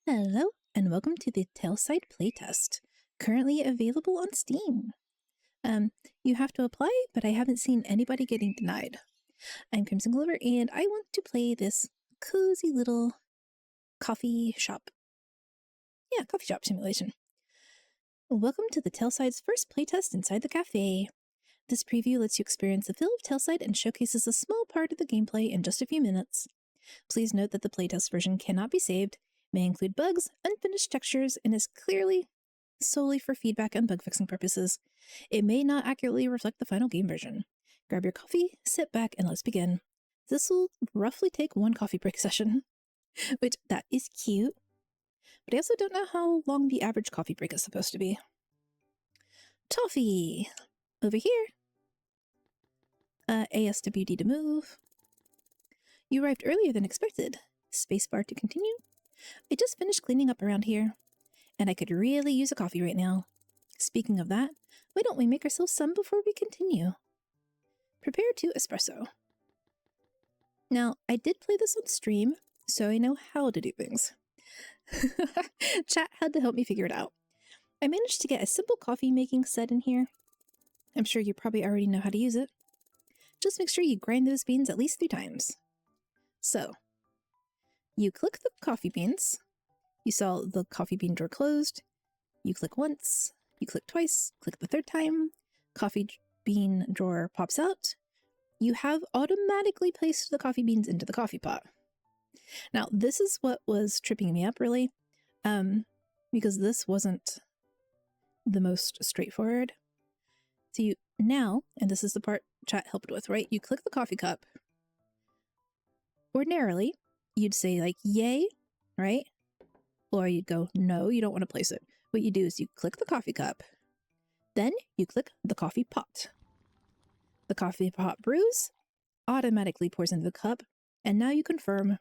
Hello, and welcome to the Tailside playtest, currently available on Steam. You have to apply, but I haven't seen anybody getting denied. I'm Crimson Glover, and I want to play this cozy little coffee shop. Yeah, coffee shop simulation. Welcome to the Tailside's first playtest inside the cafe. This preview lets you experience the feel of Tailside and showcases a small part of the gameplay in just a few minutes. Please note that the playtest version cannot be saved, may include bugs, unfinished textures, and is clearly solely for feedback and bug fixing purposes. It may not accurately reflect the final game version. Grab your coffee, sit back, and let's begin. This will roughly take one coffee break session, which that is cute, but I also don't know how long the average coffee break is supposed to be. Toffee! Over here. ASWD to move. You arrived earlier than expected. Spacebar to continue. I just finished cleaning up around here, and I could really use a coffee right now. Speaking of that, why don't we make ourselves some before we continue? Prepare to espresso. Now, I did play this on stream, so I know how to do things. Chat had to help me figure it out. I managed to get a simple coffee making set in here. I'm sure you probably already know how to use it. Just make sure you grind those beans at least 3 times. So, you click the coffee beans. You saw the coffee bean drawer closed. You click once, you click twice, click the 3rd time. Coffee bean drawer pops out. You have automatically placed the coffee beans into the coffee pot. Now, this is what was tripping me up, really, because this wasn't the most straightforward. So you now, and this is the part chat helped with, right? You click the coffee cup. Ordinarily, you'd say like, yay, right? Or you'd go, no, you don't want to place it. What you do is you click the coffee cup. Then you click the coffee pot. The coffee pot brews, automatically pours into the cup, and now you confirm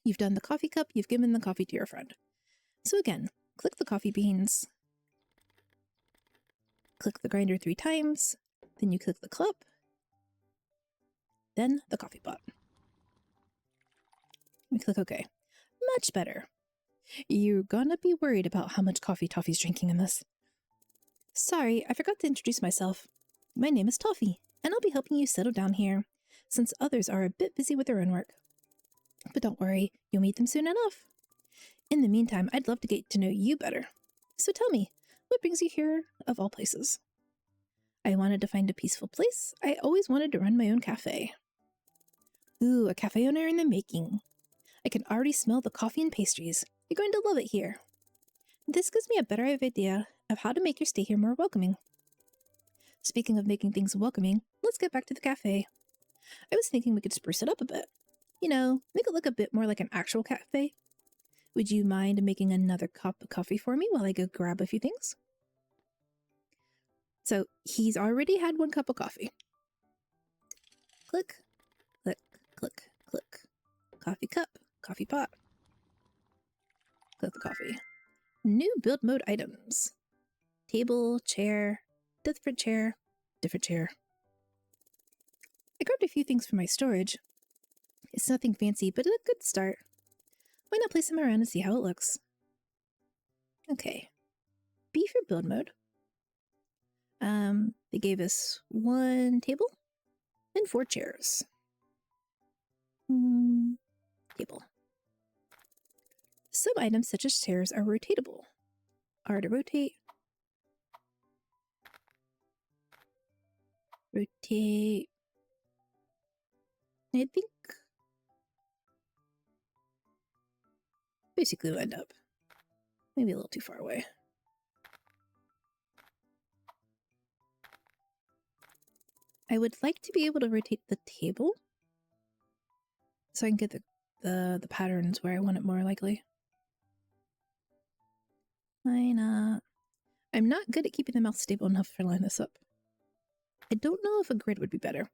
you've done the coffee cup, you've given the coffee to your friend. So again, click the coffee beans, click the grinder 3 times, then you click the cup, then the coffee pot. We click OK. Much better. You're gonna be worried about how much coffee Toffee's drinking in this. Sorry, I forgot to introduce myself. My name is Toffee, and I'll be helping you settle down here, since others are a bit busy with their own work. But don't worry, you'll meet them soon enough. In the meantime, I'd love to get to know you better. So tell me, what brings you here of all places? I wanted to find a peaceful place. I always wanted to run my own cafe. Ooh, a cafe owner in the making. I can already smell the coffee and pastries. You're going to love it here. This gives me a better idea of how to make your stay here more welcoming. Speaking of making things welcoming, let's get back to the cafe. I was thinking we could spruce it up a bit. You know, make it look a bit more like an actual cafe. Would you mind making another cup of coffee for me while I go grab a few things? So he's already had 1 cup of coffee. Click, click, click, click. Coffee cup, coffee pot. Click the coffee. New build mode items. Table, chair, different chair, different chair. I grabbed a few things from my storage. It's nothing fancy, but a good start. Why not place them around and see how it looks? Okay. B for build mode. They gave us 1 table and 4 chairs. Table. Some items, such as chairs, are rotatable. R to rotate. Rotate. I think basically we'll end up maybe a little too far away. I would like to be able to rotate the table so I can get the patterns where I want it more likely. Why not? I'm not good at keeping the mouse stable enough to line this up. I don't know if a grid would be better.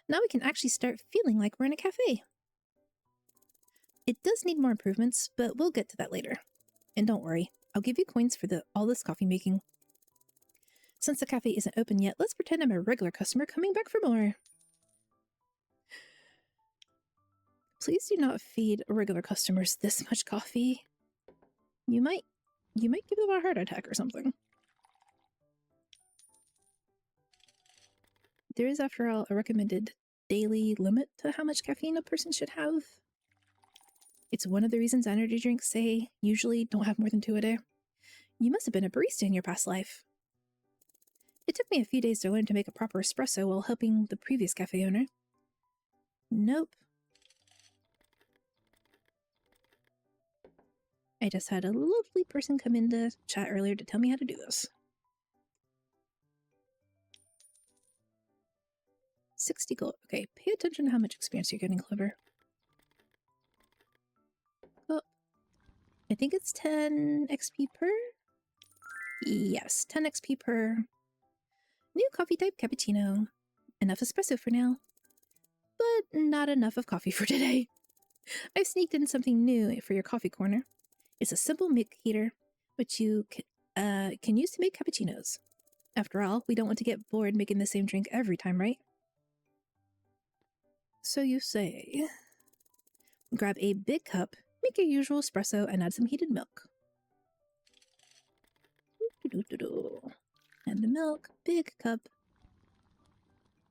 Now we can actually start feeling like we're in a cafe. It does need more improvements, but we'll get to that later. And don't worry, I'll give you coins for all this coffee making. Since the cafe isn't open yet, let's pretend I'm a regular customer coming back for more. Please do not feed regular customers this much coffee. You might give them a heart attack or something. There is, after all, a recommended daily limit to how much caffeine a person should have. It's one of the reasons energy drinks say usually don't have more than 2 a day. You must have been a barista in your past life. It took me a few days to learn to make a proper espresso while helping the previous cafe owner. Nope. I just had a lovely person come into chat earlier to tell me how to do this. 60 gold. Okay, pay attention to how much experience you're getting, Clever. Oh, I think it's 10 XP per? Yes, 10 XP per. New coffee type cappuccino. Enough espresso for now. But not enough of coffee for today. I've sneaked in something new for your coffee corner. It's a simple milk heater, which you can use to make cappuccinos. After all, we don't want to get bored making the same drink every time, right? So you say. Grab a big cup, make your usual espresso, and add some heated milk. And the milk, big cup.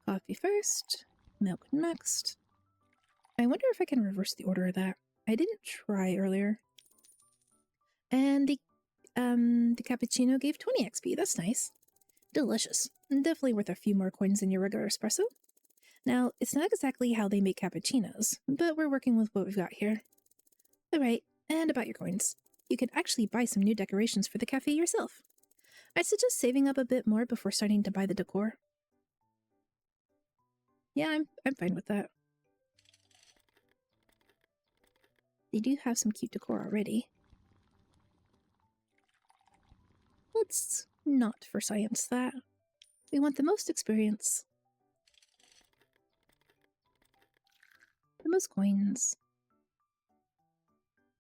Coffee first, milk next. I wonder if I can reverse the order of that. I didn't try earlier. And the cappuccino gave 20 XP. That's nice. Delicious. Definitely worth a few more coins than your regular espresso. Now, it's not exactly how they make cappuccinos, but we're working with what we've got here. Alright, and about your coins. You can actually buy some new decorations for the cafe yourself. I'd suggest saving up a bit more before starting to buy the decor. Yeah, I'm fine with that. They do have some cute decor already. Let's not for science that. We want the most experience. The most coins.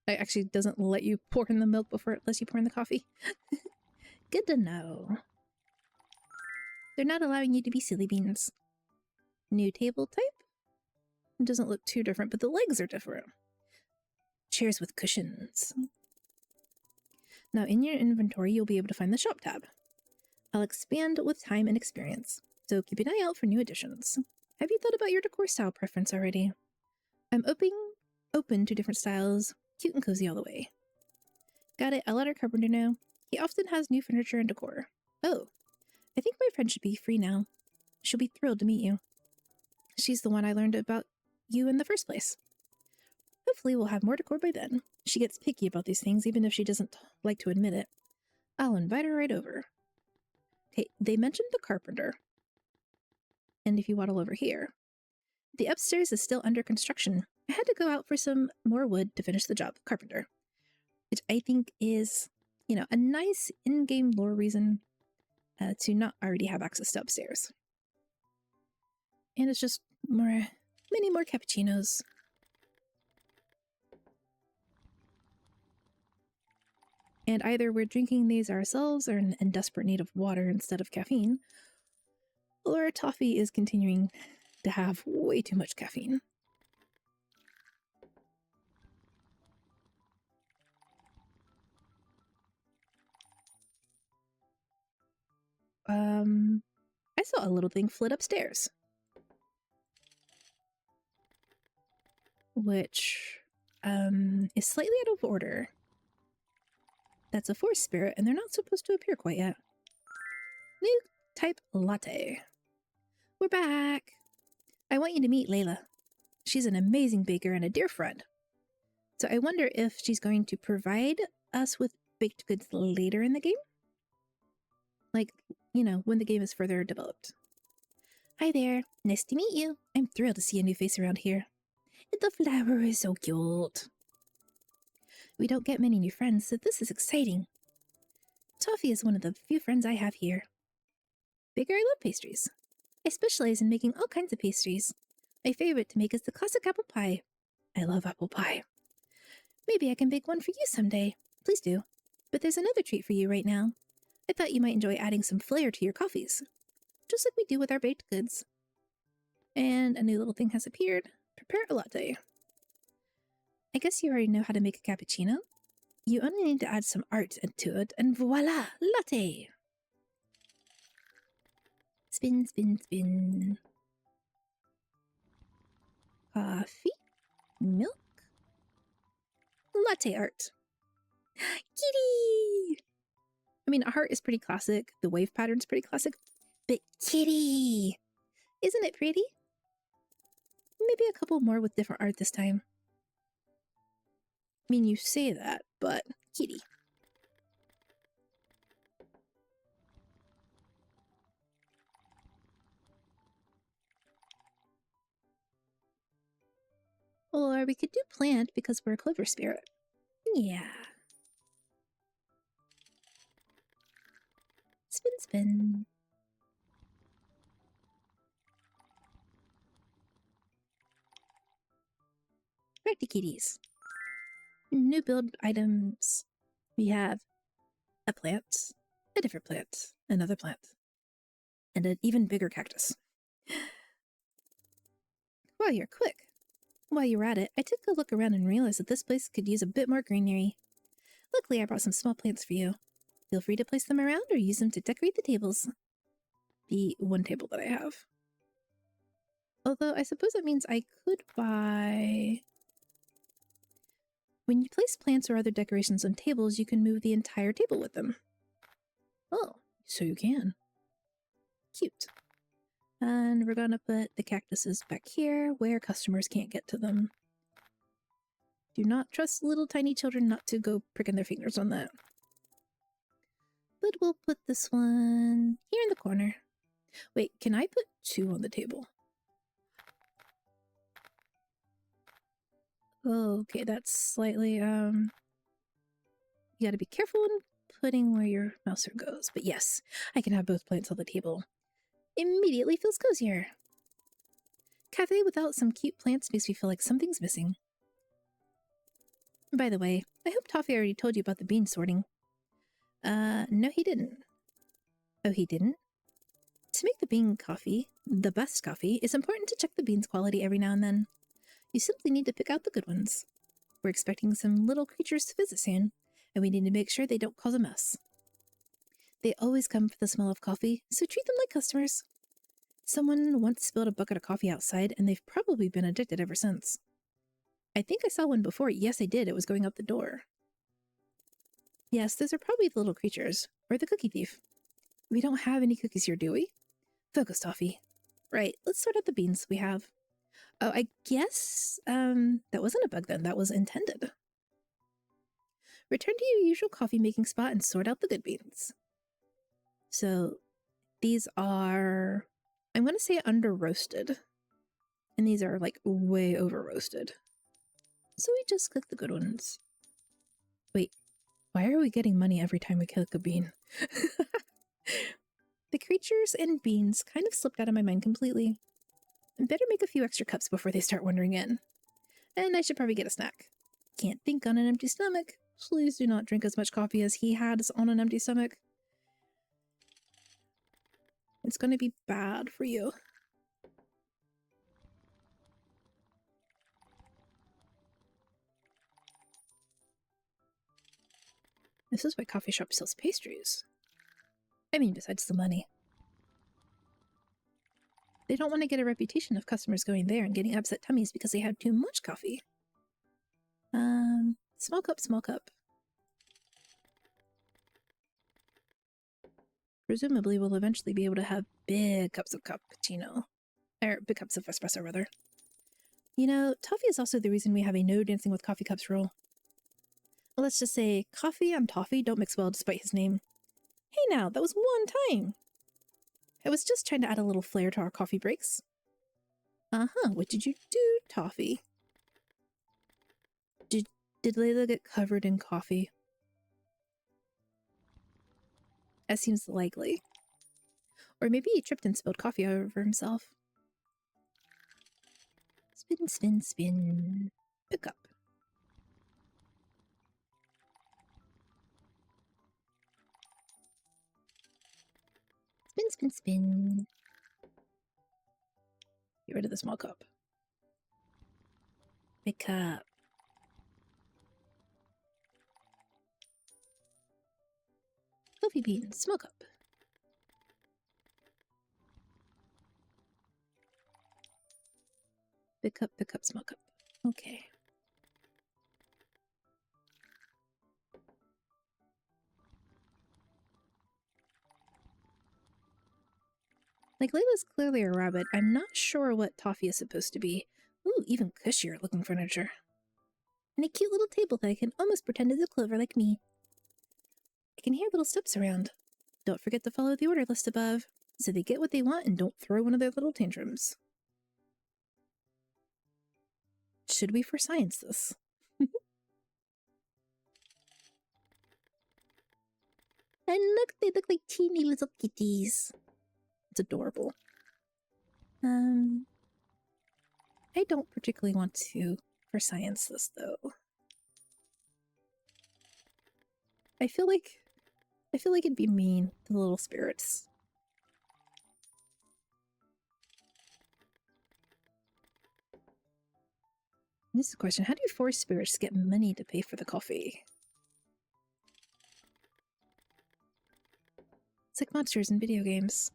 It actually doesn't let you pour in the milk before it lets you pour in the coffee. Good to know. They're not allowing you to be silly beans. New table type? It doesn't look too different, but the legs are different. Chairs with cushions. Now in your inventory, you'll be able to find the shop tab. I'll expand with time and experience, so keep an eye out for new additions. Have you thought about your decor style preference already? I'm open to different styles, cute and cozy all the way. Got it, I'll let our carpenter know. He often has new furniture and decor. Oh, I think my friend should be free now. She'll be thrilled to meet you. She's the one I learned about you in the first place. Hopefully we'll have more decor by then. She gets picky about these things, even if she doesn't like to admit it. I'll invite her right over. Okay, they mentioned the carpenter. And if you waddle over here, the upstairs is still under construction. I had to go out for some more wood to finish the job, carpenter. Which I think is, you know, a nice in-game lore reason to not already have access to upstairs. And it's just many more cappuccinos. And either we're drinking these ourselves or in desperate need of water instead of caffeine, or Toffee is continuing to have way too much caffeine. I saw a little thing flit upstairs. Which, is slightly out of order. That's a forest spirit, and they're not supposed to appear quite yet. New type latte. We're back! I want you to meet Layla. She's an amazing baker and a dear friend. So I wonder if she's going to provide us with baked goods later in the game? Like, you know, when the game is further developed. Hi there, nice to meet you. I'm thrilled to see a new face around here. The flower is so cute. We don't get many new friends, so this is exciting. Toffee is one of the few friends I have here. Baker, I love pastries. I specialize in making all kinds of pastries. My favorite to make is the classic apple pie. I love apple pie. Maybe I can bake one for you someday. Please do. But there's another treat for you right now. I thought you might enjoy adding some flair to your coffees. Just like we do with our baked goods. And a new little thing has appeared. Prepare a latte. I guess you already know how to make a cappuccino? You only need to add some art into it, and voila, latte! Spin, spin, spin. Coffee, milk, latte art. Kitty! I mean, a heart is pretty classic, the wave pattern's pretty classic, but kitty! Isn't it pretty? Maybe a couple more with different art this time. I mean, you say that, but kitty. Or we could do plant because we're a clover spirit. Yeah. Spin, spin. Back to kitties. New build items. We have a plant, a different plant, another plant, and an even bigger cactus. Wow, you're quick. While you were at it, I took a look around and realized that this place could use a bit more greenery. Luckily, I brought some small plants for you. Feel free to place them around or use them to decorate the tables. The one table that I have. Although, I suppose that means I could buy... When you place plants or other decorations on tables, you can move the entire table with them. Oh, so you can. Cute. And we're gonna put the cactuses back here where customers can't get to them. Do not trust little tiny children not to go pricking their fingers on that. But we'll put this one here in the corner. Wait, can I put two on the table? Okay, that's slightly, you gotta be careful when putting where your mouser goes. But yes, I can have both plants on the table. Immediately feels cozier. Cafe without some cute plants makes me feel like something's missing. By the way, I hope Toffee already told you about the bean sorting. No he didn't. Oh, he didn't? To make the bean coffee, the best coffee, it's important to check the beans' quality every now and then. You simply need to pick out the good ones. We're expecting some little creatures to visit soon, and we need to make sure they don't cause a mess. They always come for the smell of coffee, so treat them like customers. Someone once spilled a bucket of coffee outside, and they've probably been addicted ever since. I think I saw one before. Yes, I did. It was going out the door. Yes, those are probably the little creatures, or the cookie thief. We don't have any cookies here, do we? Focus, Toffee. Right, let's sort out the beans we have. Oh, I guess, that wasn't a bug then. That was intended. Return to your usual coffee-making spot and sort out the good beans. So, these are, I'm going to say under-roasted. And these are, like, way over-roasted. So we just cook the good ones. Wait, why are we getting money every time we cook a bean? The creatures and beans kind of slipped out of my mind completely. Better make a few extra cups before they start wandering in. And I should probably get a snack. Can't think on an empty stomach. Please do not drink as much coffee as he has on an empty stomach. It's going to be bad for you. This is why coffee shop sells pastries. I mean, besides the money. They don't want to get a reputation of customers going there and getting upset tummies because they had too much coffee. Small cup, small cup. Presumably we'll eventually be able to have big cups of cappuccino. Or big cups of espresso, rather. You know, toffee is also the reason we have a no dancing with coffee cups rule. Let's just say coffee and toffee don't mix well despite his name. Hey now, that was one time! I was just trying to add a little flair to our coffee breaks. Uh-huh, what did you do, Toffee? Did Layla get covered in coffee? That seems likely. Or maybe he tripped and spilled coffee all over himself. Spin, spin, spin. Pick up. Spin, spin, spin. Get rid of the small cup. Pick up. Coffee bean, small cup. Big cup, small cup. Okay. Like, Layla's clearly a rabbit. I'm not sure what Toffee is supposed to be. Ooh, even cushier looking furniture. And a cute little table that I can almost pretend is a clover like me. I can hear little steps around. Don't forget to follow the order list above, so they get what they want and don't throw one of their little tantrums. Should we for science this? And look, they look like teeny little kitties. It's adorable. I don't particularly want to for science this, though. I feel like it'd be mean to the little spirits. This is a question. How do forest spirits get money to pay for the coffee? It's like monsters in video games.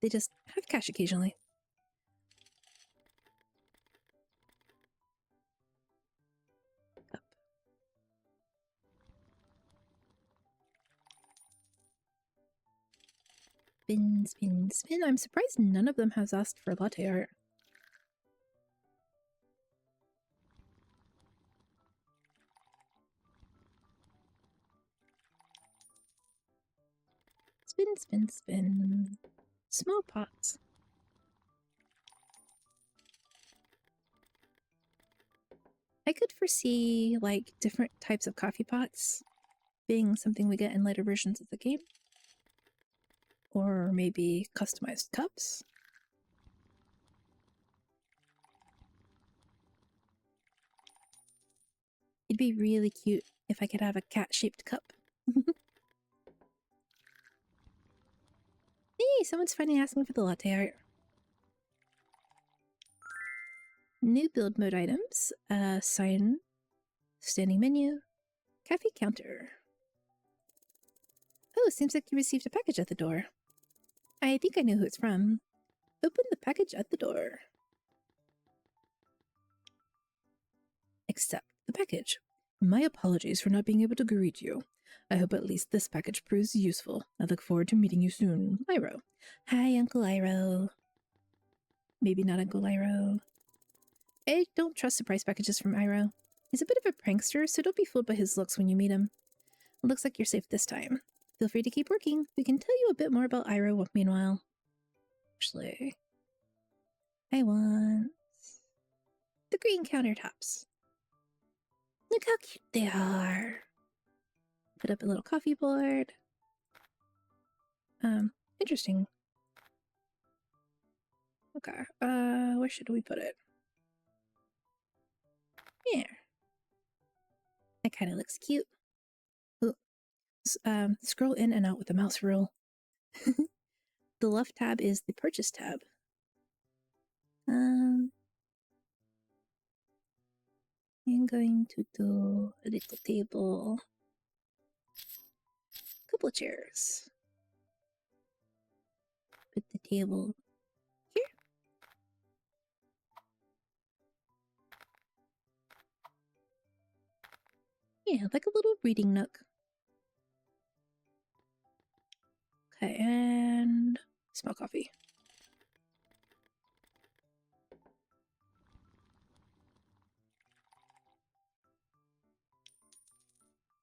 They just have cash occasionally. Up. Spin, spin, spin. I'm surprised none of them has asked for latte art. Spin, spin, spin. Small pots. I could foresee, like, different types of coffee pots being something we get in later versions of the game. Or maybe customized cups. It'd be really cute if I could have a cat-shaped cup. Hey, someone's finally asking for the latte art. New build mode items. Sign. Standing menu. Cafe counter. Oh, seems like you received a package at the door. I think I know who it's from. Open the package at the door. Accept the package. My apologies for not being able to greet you. I hope at least this package proves useful. I look forward to meeting you soon. Iro. Hi, Uncle Iro. Maybe not Uncle Iro. I don't trust surprise packages from Iro. He's a bit of a prankster, so don't be fooled by his looks when you meet him. Looks like you're safe this time. Feel free to keep working. We can tell you a bit more about Iro meanwhile. Actually, I want the green countertops. Look how cute they are. Put up a little coffee board. Interesting. Okay, where should we put it? Here. That kind of looks cute. Ooh. Scroll in and out with the mouse rule. The left tab is the purchase tab. I'm going to do a little table. Couple of chairs. Put the table here. Yeah, like a little reading nook. Okay, and small coffee.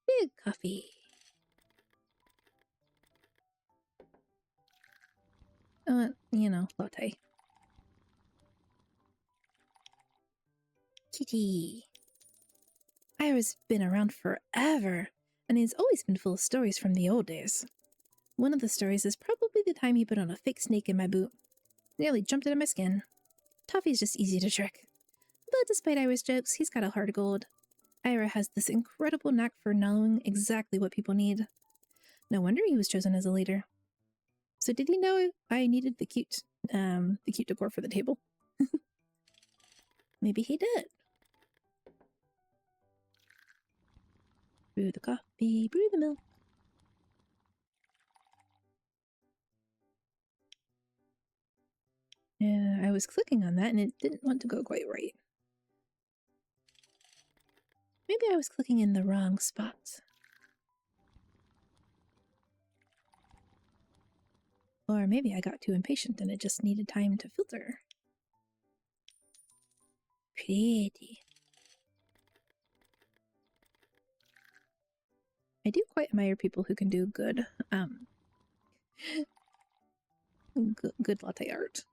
Big coffee. You know, latte. Kitty. Ira's been around forever, and he's always been full of stories from the old days. One of the stories is probably the time he put on a fake snake in my boot. Nearly jumped into my skin. Toffee's just easy to trick. But despite Ira's jokes, he's got a heart of gold. Ira has this incredible knack for knowing exactly what people need. No wonder he was chosen as a leader. So did he know I needed the cute decor for the table? Maybe he did. Brew the coffee, brew the milk. Yeah, I was clicking on that and it didn't want to go quite right. Maybe I was clicking in the wrong spot. Or maybe I got too impatient and it just needed time to filter. Pretty. I do quite admire people who can do good, good latte art.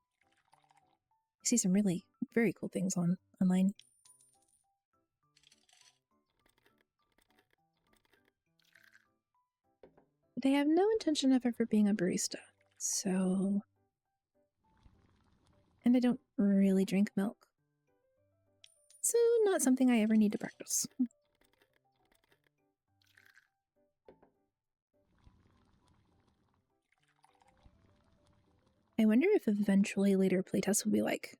I see some really very cool things online. But I have no intention of ever being a barista, so... And I don't really drink milk. So not something I ever need to practice. I wonder if eventually later playtests will be like,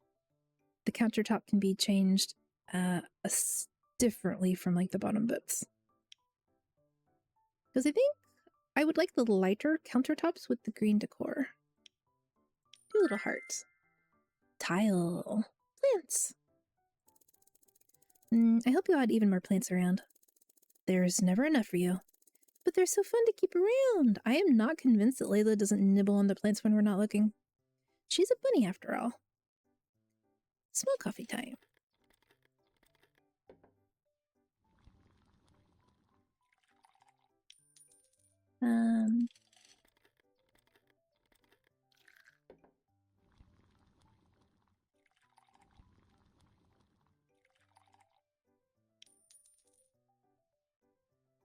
the countertop can be changed differently from like the bottom bits. Because I think I would like the lighter countertops with the green decor. Two little hearts. Tile. Plants. I hope you had even more plants around. There's never enough for you. But they're so fun to keep around. I am not convinced that Layla doesn't nibble on the plants when we're not looking. She's a bunny after all. Small coffee time.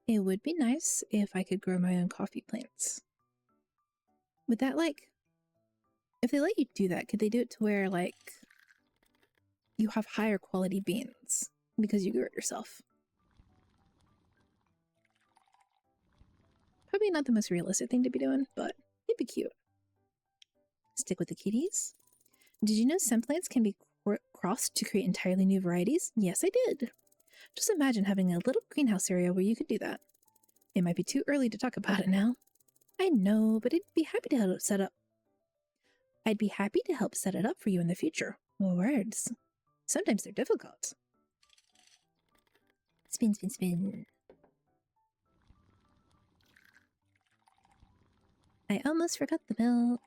It would be nice if I could grow my own coffee plants. Would that, like... If they let you do that, could they do it to where, like... you have higher quality beans because you grew it yourself? Probably not the most realistic thing to be doing, but it'd be cute. Stick with the kitties. Did you know some plants can be crossed to create entirely new varieties? Yes, I did. Just imagine having a little greenhouse area where you could do that. It might be too early to talk about it now. I know, but I'd be happy to help set it up for you in the future. Words. Sometimes they're difficult. Spin, spin, spin. I almost forgot the milk.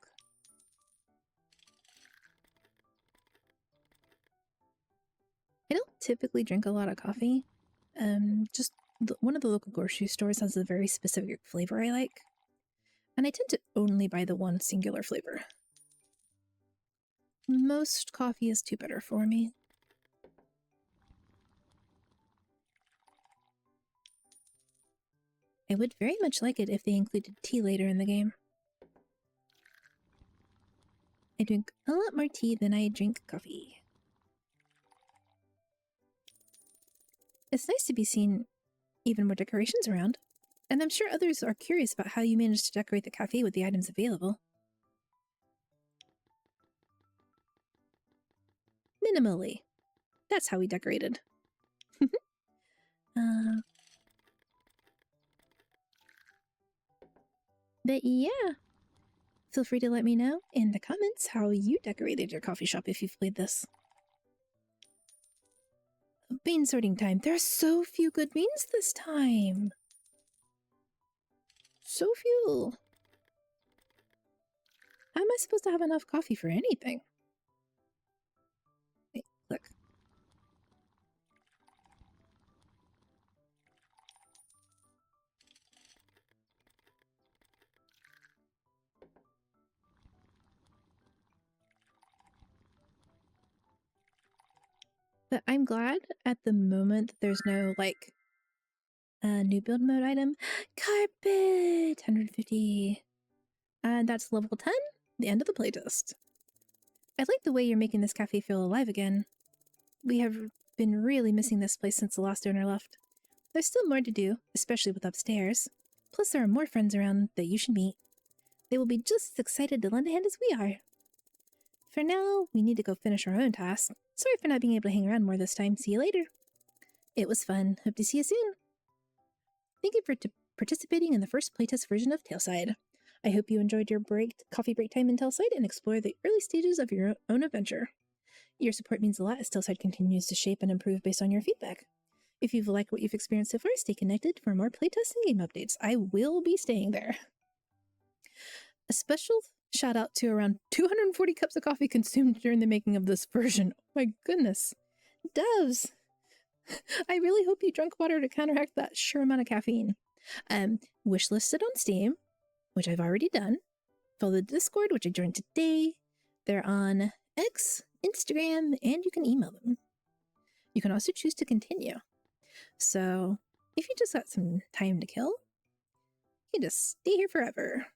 I don't typically drink a lot of coffee. Just one of the local grocery stores has a very specific flavor I like. And I tend to only buy the one singular flavor. Most coffee is too bitter for me. I would very much like it if they included tea later in the game. I drink a lot more tea than I drink coffee. It's nice to be seeing even more decorations around, and I'm sure others are curious about how you managed to decorate the cafe with the items available. Minimally. That's how we decorated. But yeah, feel free to let me know in the comments how you decorated your coffee shop if you've played this. Bean sorting time. There are so few good beans this time. So few. How am I supposed to have enough coffee for anything? Wait, look. But I'm glad at the moment there's no, like, new build mode item. Carpet! 150. And that's level 10, the end of the playtest. I like the way you're making this cafe feel alive again. We have been really missing this place since the last owner left. There's still more to do, especially with upstairs. Plus there are more friends around that you should meet. They will be just as excited to lend a hand as we are. For now, we need to go finish our own tasks. Sorry for not being able to hang around more this time. See you later. It was fun. Hope to see you soon. Thank you for participating in the first playtest version of Tailside. I hope you enjoyed your coffee break time in Tailside and explore the early stages of your own adventure. Your support means a lot as Tailside continues to shape and improve based on your feedback. If you've liked what you've experienced so far, stay connected for more playtest and game updates. I will be staying there. A special shout out to around 240 cups of coffee consumed during the making of this version. Oh my goodness. Devs! I really hope you drank water to counteract that sheer amount of caffeine. Wishlisted on Steam, which I've already done. Follow the Discord, which I joined today. They're on X, Instagram, and you can email them. You can also choose to continue. So if you just got some time to kill, you can just stay here forever.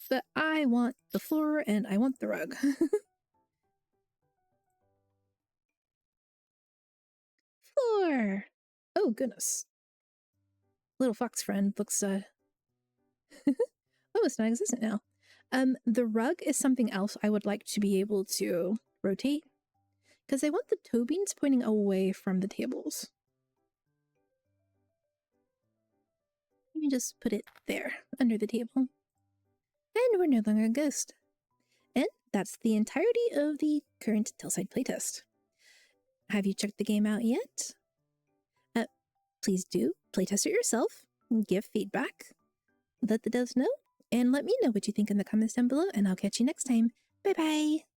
But I want the floor and I want the rug. Floor! Oh goodness. Little fox friend looks oh, it's non-existent now. The rug is something else I would like to be able to rotate, because I want the toe beans pointing away from the tables. Let me just put it there, under the table. And we're no longer a ghost. And that's the entirety of the current Tailside playtest. Have you checked the game out yet? Please do playtest it yourself, give feedback, let the devs know, and let me know what you think in the comments down below, and I'll catch you next time. Bye bye!